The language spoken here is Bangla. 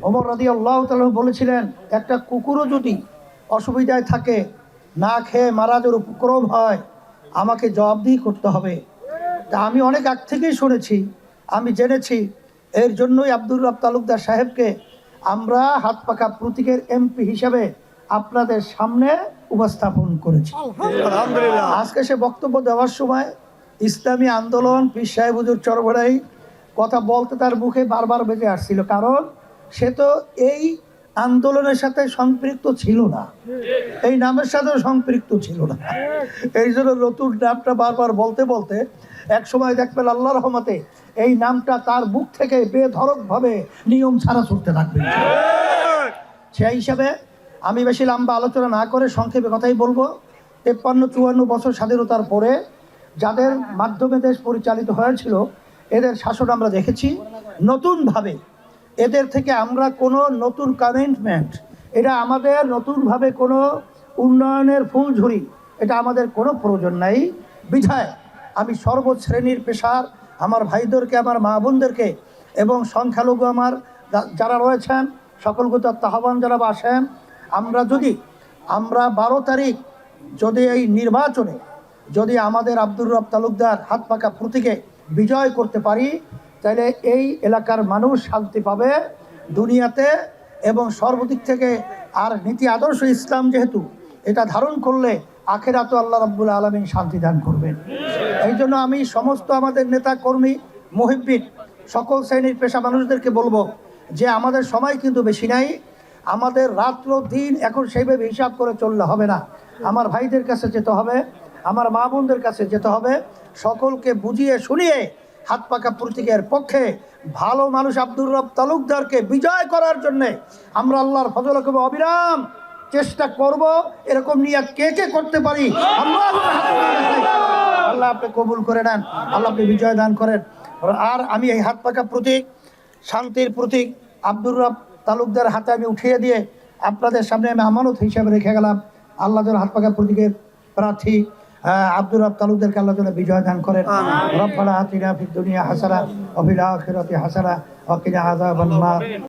ওমর রাদিয়াল্লাহু তাআলা বলেছিলেন, একটা কুকুরও যদি অসুবিধায় থাকে, না খেয়ে মারা যাওয়ার উপক্রম হয়, আমাকে জবাবদিহি করতে হবে। তা আমি অনেক আগ থেকেই শুনেছি, আমি জেনেছি, এর জন্যই আব্দুর রব তালুকদার সাহেবকে আমরা হাত পাকা প্রতীকের এমপি হিসাবে আপনাদের সামনে উপস্থাপন করেছি। আলহামদুলিল্লাহ। আজকে সে বক্তব্য দেওয়ার সময় ইসলামী আন্দোলন, পীর সাহেব হুজুর চরবড়াই কথা বলতে তার মুখে বারবার বেজে আসছিল, কারণ সে তো এই আন্দোলনের সাথে সম্পৃক্ত ছিল না, এই নামের সাথেও সম্পৃক্ত ছিল না। এই জন্য নতুন নামটা বারবার বলতে বলতে এক সময় দেখবেন আল্লাহ রহমতে এই নামটা তার মুখ থেকে বেধড়কভাবে নিয়ম ছাড়া ছুটতে থাকবে। সেই হিসাবে আমি বেশি লম্বা আলোচনা না করে সংক্ষেপে কথাই বলবো। 53-54 বছর স্বাধীনতার পরে যাদের মাধ্যমে দেশ পরিচালিত হয়েছিল, এদের শাসন আমরা দেখেছি। নতুনভাবে এদের থেকে আমরা কোনো নতুন কমিটমেন্ট, এটা আমাদের নতুনভাবে কোনো উন্নয়নের ফুলঝুরি, এটা আমাদের কোনো প্রয়োজন নাই। বিধায় আমি সর্বশ্রেণীর পেশার আমার ভাইদেরকে, আমার মা বোনদেরকে এবং সংখ্যালঘু আমার যারা রয়েছেন সকলকে আহ্বান জানাবো, আসেন আমরা 12 তারিখ যদি এই নির্বাচনে যদি আমাদের আব্দুর রব তালুকদার হাত পাকা প্রতীকে বিজয় করতে পারি, তাহলে এই এলাকার মানুষ শান্তি পাবে দুনিয়াতে এবং সর্বদিক থেকে। আর নীতি আদর্শ ইসলাম যেহেতু এটা ধারণ করলে আখেরাতে আল্লাহ রাব্বুল আলামিন শান্তি দান করবেন। এই জন্য আমি সমস্ত আমাদের নেতা কর্মী, মুহিব্বিন, সকল শ্রেণীর পেশা মানুষদেরকে বলবো যে আমাদের সময় কিন্তু বেশি নাই, আমাদের রাত্র দিন এখন সেইভাবে হিসাব করে চললে হবে না। আমার ভাইদের কাছে যেতে হবে, আমার মা বোনদের কাছে যেতে হবে, সকলকে বুঝিয়ে শুনিয়ে হাত পাকা প্রতীকের পক্ষে ভালো মানুষ আব্দুর রব তালুকদারকে বিজয় করার জন্যে আমরা আল্লাহর ফজলে খুব অবিরাম চেষ্টা করব। এরকম নিয়াত কে কে করতে পারি? আল্লাহ আপনি কবুল করে নেন, আল্লাহ আপনি বিজয় দান করেন। আর আমি এই হাত পাকা প্রতীক, শান্তির প্রতীক আব্দুর রব তালুকদার হাতে আমি উঠিয়ে দিয়ে আপনাদের সামনে আমি আমানত হিসাবে রেখে গেলাম। আল্লাহ যেন হাত পাকা প্রতীকের প্রার্থী আব্দুর রব তালুকদারকে আল্লাহ যেন বিজয় দান করেন। রব্বানা আতিনা ফিদ দুনিয়া হাসানা ওয়া ফিল আখিরাতি হাসানা ওয়া কিনা আযাবান নার।